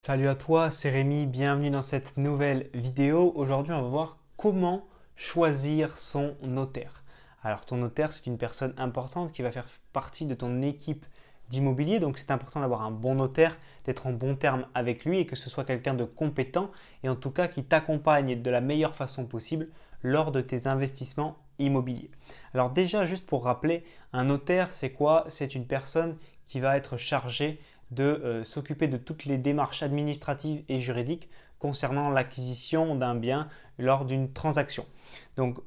Salut à toi, c'est Rémi, bienvenue dans cette nouvelle vidéo. Aujourd'hui, on va voir comment choisir son notaire. Alors, ton notaire, c'est une personne importante qui va faire partie de ton équipe d'immobilier, donc c'est important d'avoir un bon notaire, d'être en bon terme avec lui et que ce soit quelqu'un de compétent et en tout cas qui t'accompagne de la meilleure façon possible lors de tes investissements immobiliers. Alors déjà, juste pour rappeler, un notaire, c'est quoi? C'est une personne qui va être chargée de s'occuper de toutes les démarches administratives et juridiques concernant l'acquisition d'un bien lors d'une transaction. Donc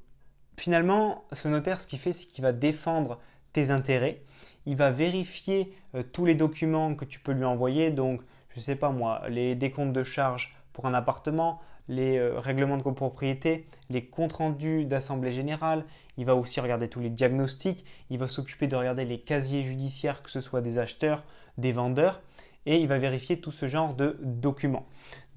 finalement, ce notaire, ce qu'il fait, c'est qu'il va défendre tes intérêts. Il va vérifier tous les documents que tu peux lui envoyer. Donc, je ne sais pas moi, les décomptes de charges pour un appartement, les règlements de copropriété, les comptes rendus d'assemblée générale. Il va aussi regarder tous les diagnostics. Il va s'occuper de regarder les casiers judiciaires, que ce soit des acheteurs, des vendeurs. Et il va vérifier tout ce genre de documents.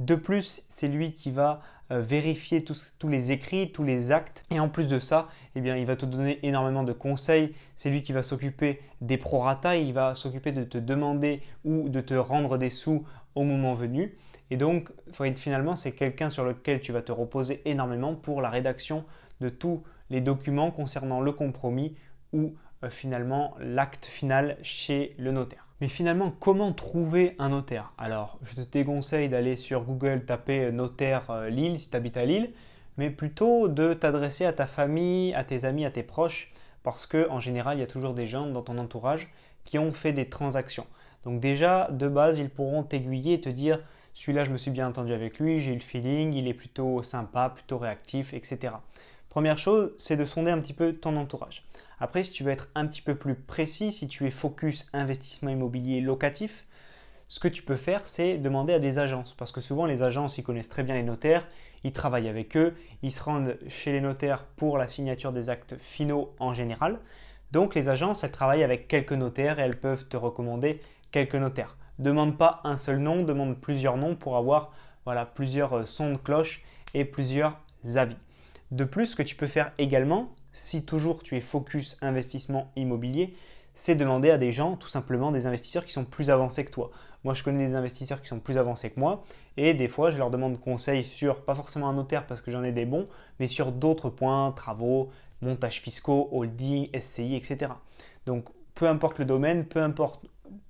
De plus, c'est lui qui va vérifier tous les écrits, tous les actes. Et en plus de ça, eh bien, il va te donner énormément de conseils. C'est lui qui va s'occuper des prorata. Il va s'occuper de te demander ou de te rendre des sous au moment venu. Et donc, finalement, c'est quelqu'un sur lequel tu vas te reposer énormément pour la rédaction de tous les documents concernant le compromis ou finalement l'acte final chez le notaire. Mais finalement, comment trouver un notaire? Alors, je te déconseille d'aller sur Google taper notaire Lille si tu habites à Lille, mais plutôt de t'adresser à ta famille, à tes amis, à tes proches, parce qu'en général, il y a toujours des gens dans ton entourage qui ont fait des transactions. Donc déjà, de base, ils pourront t'aiguiller et te dire, celui-là, je me suis bien entendu avec lui, j'ai eu le feeling, il est plutôt sympa, plutôt réactif, etc. Première chose, c'est de sonder un petit peu ton entourage. Après, si tu veux être un petit peu plus précis, si tu es focus investissement immobilier locatif, ce que tu peux faire, c'est demander à des agences. Parce que souvent, les agences, ils connaissent très bien les notaires, ils travaillent avec eux, ils se rendent chez les notaires pour la signature des actes finaux en général. Donc, les agences, elles travaillent avec quelques notaires et elles peuvent te recommander quelques notaires. Demande pas un seul nom, demande plusieurs noms pour avoir plusieurs sons de cloche et plusieurs avis. De plus, ce que tu peux faire également, si toujours tu es focus investissement immobilier, c'est demander à des gens, tout simplement des investisseurs qui sont plus avancés que toi. Moi, je connais des investisseurs qui sont plus avancés que moi et des fois, je leur demande conseil sur, pas forcément un notaire parce que j'en ai des bons, mais sur d'autres points, travaux, montages fiscaux, holding, SCI, etc. Donc, peu importe le domaine, peu importe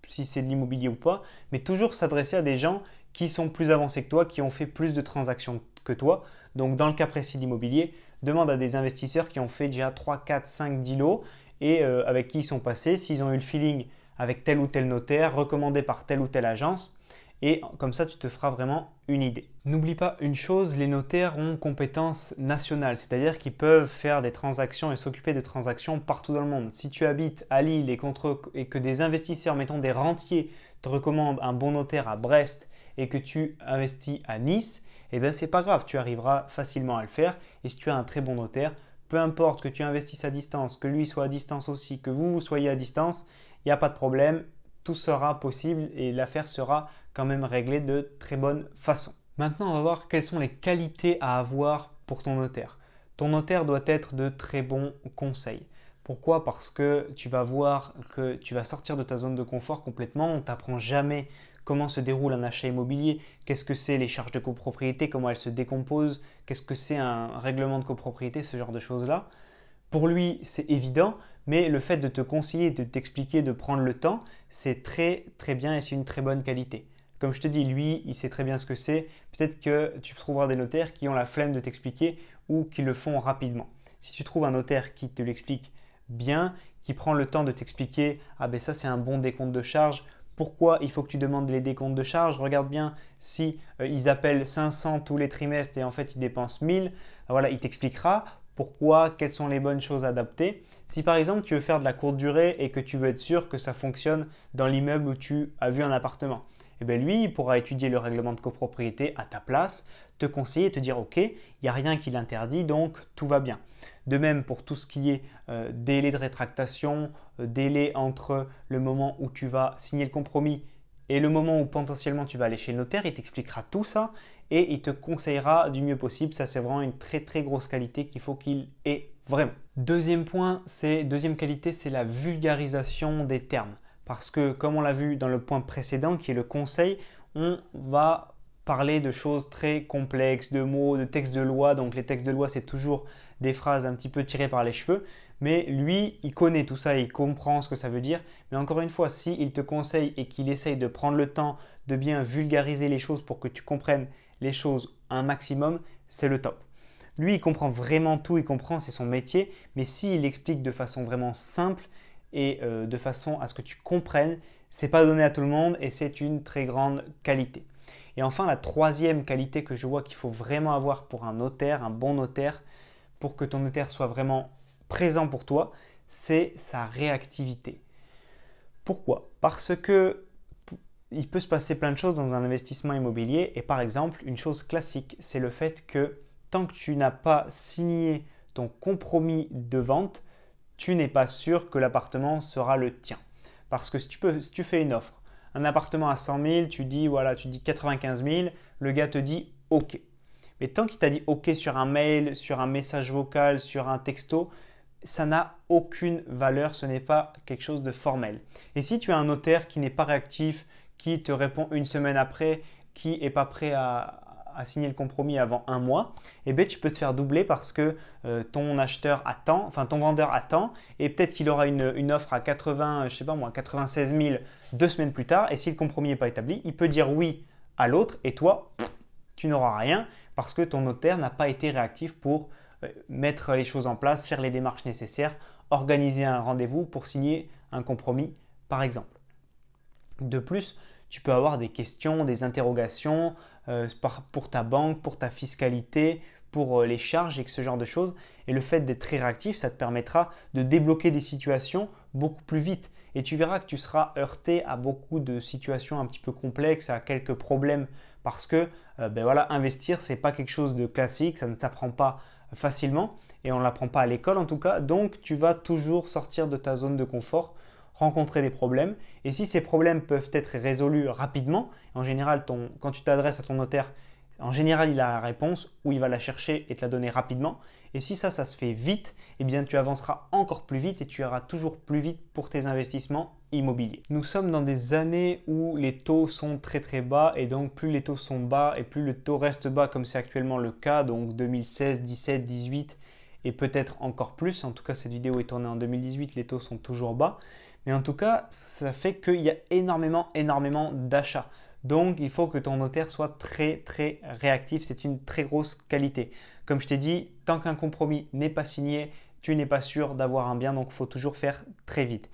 si c'est de l'immobilier ou pas, mais toujours s'adresser à des gens qui sont plus avancés que toi, qui ont fait plus de transactions que toi. Donc, dans le cas précis d'immobilier, demande à des investisseurs qui ont fait déjà 3, 4, 5 deals et avec qui ils sont passés, s'ils ont eu le feeling avec tel ou tel notaire, recommandé par telle ou telle agence. Et comme ça, tu te feras vraiment une idée. N'oublie pas une chose, les notaires ont compétence nationale, c'est-à-dire qu'ils peuvent faire des transactions et s'occuper des transactions partout dans le monde. Si tu habites à Lille et que des investisseurs, mettons des rentiers, te recommandent un bon notaire à Brest et que tu investis à Nice, eh bien c'est pas grave, tu arriveras facilement à le faire. Et si tu as un très bon notaire, peu importe que tu investisses à distance, que lui soit à distance aussi, que vous soyez à distance, il n'y a pas de problème, tout sera possible et l'affaire sera quand même réglée de très bonne façon. Maintenant, on va voir quelles sont les qualités à avoir pour ton notaire. Ton notaire doit être de très bons conseils. Pourquoi? Parce que tu vas voir que tu vas sortir de ta zone de confort complètement. On ne t'apprend jamais comment se déroule un achat immobilier, qu'est-ce que c'est les charges de copropriété, comment elles se décomposent, qu'est-ce que c'est un règlement de copropriété, ce genre de choses-là. Pour lui, c'est évident, mais le fait de te conseiller, de t'expliquer, de prendre le temps, c'est très très bien et c'est une très bonne qualité. Comme je te dis, lui, il sait très bien ce que c'est. Peut-être que tu trouveras des notaires qui ont la flemme de t'expliquer ou qui le font rapidement. Si tu trouves un notaire qui te l'explique bien, qui prend le temps de t'expliquer, ah ben ça c'est un bon décompte de charge, pourquoi il faut que tu demandes les décomptes de charges. Regarde bien si ils appellent 500 tous les trimestres et en fait ils dépensent 1000. Voilà, il t'expliquera pourquoi, quelles sont les bonnes choses à adapter. Si par exemple tu veux faire de la courte durée et que tu veux être sûr que ça fonctionne dans l'immeuble où tu as vu un appartement, eh bien lui, il pourra étudier le règlement de copropriété à ta place, te conseiller, te dire ok, il n'y a rien qui l'interdit, donc tout va bien. De même pour tout ce qui est délai de rétractation, délai entre le moment où tu vas signer le compromis et le moment où potentiellement tu vas aller chez le notaire, il t'expliquera tout ça et il te conseillera du mieux possible. Ça, c'est vraiment une très très grosse qualité qu'il faut qu'il ait vraiment. Deuxième point, deuxième qualité, c'est la vulgarisation des termes. Parce que comme on l'a vu dans le point précédent qui est le conseil, on va parler de choses très complexes, de mots, de textes de loi. Donc les textes de loi, c'est toujours des phrases un petit peu tirées par les cheveux. Mais lui, il connaît tout ça, il comprend ce que ça veut dire. Mais encore une fois, s'il te conseille et qu'il essaye de prendre le temps de bien vulgariser les choses pour que tu comprennes les choses un maximum, c'est le top. Lui, il comprend vraiment tout, il comprend, c'est son métier. Mais s'il explique de façon vraiment simple et de façon à ce que tu comprennes, c'est pas donné à tout le monde et c'est une très grande qualité. Et enfin, la troisième qualité que je vois qu'il faut vraiment avoir pour un notaire, un bon notaire, pour que ton notaire soit vraiment présent pour toi, c'est sa réactivité. Pourquoi? Parce que il peut se passer plein de choses dans un investissement immobilier et par exemple, une chose classique, c'est le fait que tant que tu n'as pas signé ton compromis de vente, tu n'es pas sûr que l'appartement sera le tien. Parce que si tu fais une offre, un appartement à 100 000, tu dis 95 000, le gars te dit OK. Mais tant qu'il t'a dit OK sur un mail, sur un message vocal, sur un texto, ça n'a aucune valeur, ce n'est pas quelque chose de formel. Et si tu as un notaire qui n'est pas réactif, qui te répond une semaine après, qui n'est pas prêt à signer le compromis avant un mois, eh bien, tu peux te faire doubler parce que ton acheteur attend, enfin ton vendeur attend, et peut-être qu'il aura une offre à 96 000 2 semaines plus tard, et si le compromis n'est pas établi, il peut dire oui à l'autre, et toi, tu n'auras rien parce que ton notaire n'a pas été réactif pour mettre les choses en place, faire les démarches nécessaires, organiser un rendez-vous pour signer un compromis, par exemple. De plus, tu peux avoir des questions, des interrogations pour ta banque, pour ta fiscalité, pour les charges et ce genre de choses. Et le fait d'être très réactif, ça te permettra de débloquer des situations beaucoup plus vite. Et tu verras que tu seras heurté à beaucoup de situations un petit peu complexes, à quelques problèmes parce que investir, ce n'est pas quelque chose de classique, ça ne s'apprend pas facilement et on ne l'apprend pas à l'école en tout cas. Donc, tu vas toujours sortir de ta zone de confort, rencontrer des problèmes. Et si ces problèmes peuvent être résolus rapidement, en général, quand tu t'adresses à ton notaire, en général, il a la réponse ou il va la chercher et te la donner rapidement. Et si ça se fait vite, eh bien, tu avanceras encore plus vite et tu iras toujours plus vite pour tes investissements immobiliers. Nous sommes dans des années où les taux sont très très bas et donc plus les taux sont bas et plus le taux reste bas comme c'est actuellement le cas, donc 2016, 17, 18 et peut-être encore plus. En tout cas, cette vidéo est tournée en 2018, les taux sont toujours bas. Mais en tout cas, ça fait qu'il y a énormément d'achats. Donc, il faut que ton notaire soit très très réactif. C'est une très grosse qualité. Comme je t'ai dit, tant qu'un compromis n'est pas signé, tu n'es pas sûr d'avoir un bien. Donc, il faut toujours faire très vite.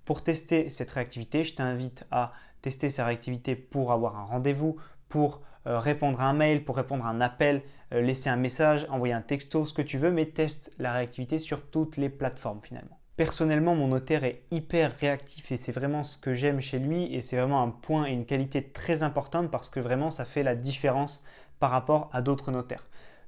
Pour tester cette réactivité, je t'invite à tester sa réactivité pour avoir un rendez-vous, pour répondre à un mail, pour répondre à un appel, laisser un message, envoyer un texto, ce que tu veux, mais teste la réactivité sur toutes les plateformes finalement. Personnellement, mon notaire est hyper réactif et c'est vraiment ce que j'aime chez lui et c'est vraiment un point et une qualité très importante parce que vraiment ça fait la différence par rapport à d'autres notaires.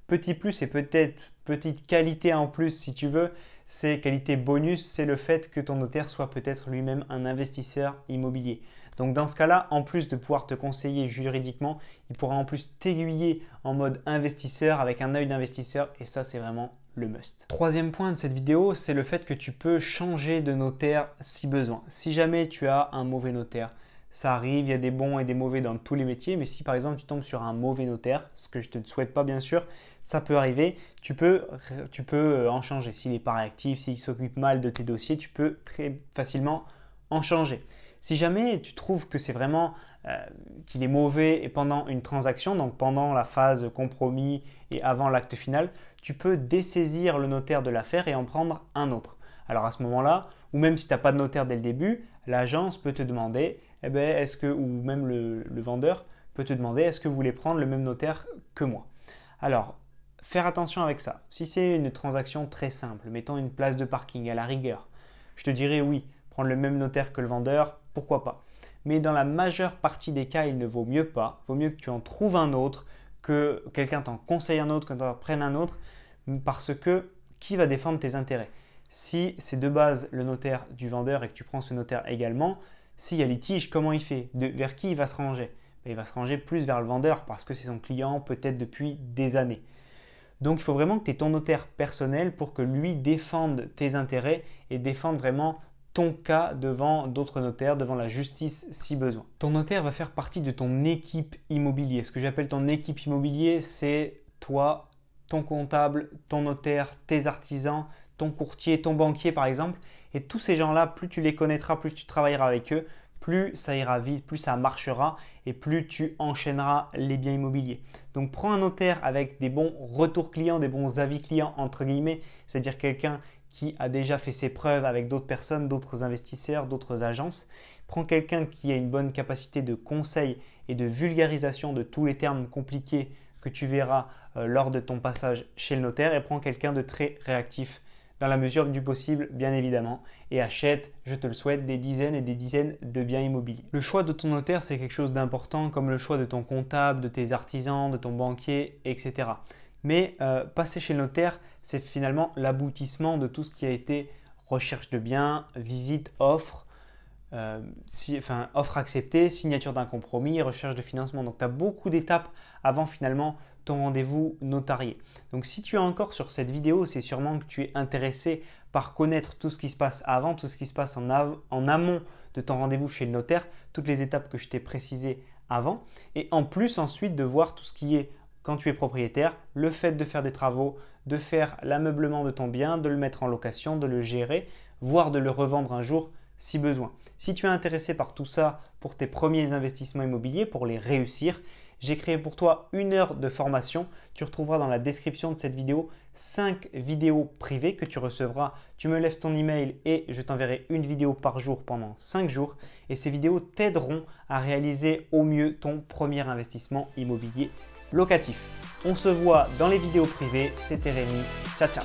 Petit plus et peut-être petite qualité en plus si tu veux, c'est qualité bonus, c'est le fait que ton notaire soit peut-être lui-même un investisseur immobilier. Donc dans ce cas-là, en plus de pouvoir te conseiller juridiquement, il pourra en plus t'aiguiller en mode investisseur avec un œil d'investisseur et ça c'est vraiment le must. Troisième point de cette vidéo, c'est le fait que tu peux changer de notaire si besoin. Si jamais tu as un mauvais notaire, ça arrive, il y a des bons et des mauvais dans tous les métiers, mais si par exemple tu tombes sur un mauvais notaire, ce que je ne te souhaite pas bien sûr, ça peut arriver, tu peux en changer. S'il n'est pas réactif, s'il s'occupe mal de tes dossiers, tu peux très facilement en changer. Si jamais tu trouves que c'est vraiment qu'il est mauvais et pendant une transaction, donc pendant la phase compromis et avant l'acte final, tu peux dessaisir le notaire de l'affaire et en prendre un autre. Alors à ce moment-là, ou même si tu n'as pas de notaire dès le début, l'agence peut te demander, ou même le vendeur peut te demander, est-ce que vous voulez prendre le même notaire que moi? Alors, faire attention avec ça. Si c'est une transaction très simple, mettons une place de parking à la rigueur, je te dirais oui, prendre le même notaire que le vendeur, pourquoi pas. Mais dans la majeure partie des cas, il ne vaut mieux pas. Il vaut mieux que tu en trouves un autre, que quelqu'un t'en conseille un autre, que tu en prennes un autre, parce que qui va défendre tes intérêts? Si c'est de base le notaire du vendeur et que tu prends ce notaire également, s'il y a litige, comment il fait? Vers qui il va se ranger? Il va se ranger plus vers le vendeur parce que c'est son client peut-être depuis des années. Donc il faut vraiment que tu aies ton notaire personnel pour que lui défende tes intérêts et défende vraiment ton cas devant d'autres notaires, devant la justice si besoin. Ton notaire va faire partie de ton équipe immobilier. Ce que j'appelle ton équipe immobilier, c'est toi, ton comptable, ton notaire, tes artisans, ton courtier, ton banquier par exemple. Et tous ces gens-là, plus tu les connaîtras, plus tu travailleras avec eux, plus ça ira vite, plus ça marchera et plus tu enchaîneras les biens immobiliers. Donc prends un notaire avec des bons retours clients, des bons avis clients entre guillemets, c'est-à-dire quelqu'un qui a déjà fait ses preuves avec d'autres personnes, d'autres investisseurs, d'autres agences. Prends quelqu'un qui a une bonne capacité de conseil et de vulgarisation de tous les termes compliqués que tu verras lors de ton passage chez le notaire et prends quelqu'un de très réactif dans la mesure du possible, bien évidemment, et achète, je te le souhaite, des dizaines et des dizaines de biens immobiliers. Le choix de ton notaire, c'est quelque chose d'important, comme le choix de ton comptable, de tes artisans, de ton banquier, etc. Mais passer chez le notaire, c'est finalement l'aboutissement de tout ce qui a été recherche de biens, visite, offre, offre acceptée, signature d'un compromis, recherche de financement. Donc tu as beaucoup d'étapes avant finalement ton rendez-vous notarié. Donc si tu es encore sur cette vidéo, c'est sûrement que tu es intéressé par connaître tout ce qui se passe avant, tout ce qui se passe en amont de ton rendez-vous chez le notaire, toutes les étapes que je t'ai précisées avant. Et en plus ensuite de voir tout ce qui est quand tu es propriétaire, le fait de faire des travaux, de faire l'ameublement de ton bien, de le mettre en location, de le gérer, voire de le revendre un jour si besoin. Si tu es intéressé par tout ça pour tes premiers investissements immobiliers, pour les réussir, j'ai créé pour toi 1 heure de formation. Tu retrouveras dans la description de cette vidéo 5 vidéos privées que tu recevras. Tu me laisses ton email et je t'enverrai une vidéo par jour pendant 5 jours. Et ces vidéos t'aideront à réaliser au mieux ton premier investissement immobilier locatif. On se voit dans les vidéos privées. C'était Rémi. Ciao, ciao.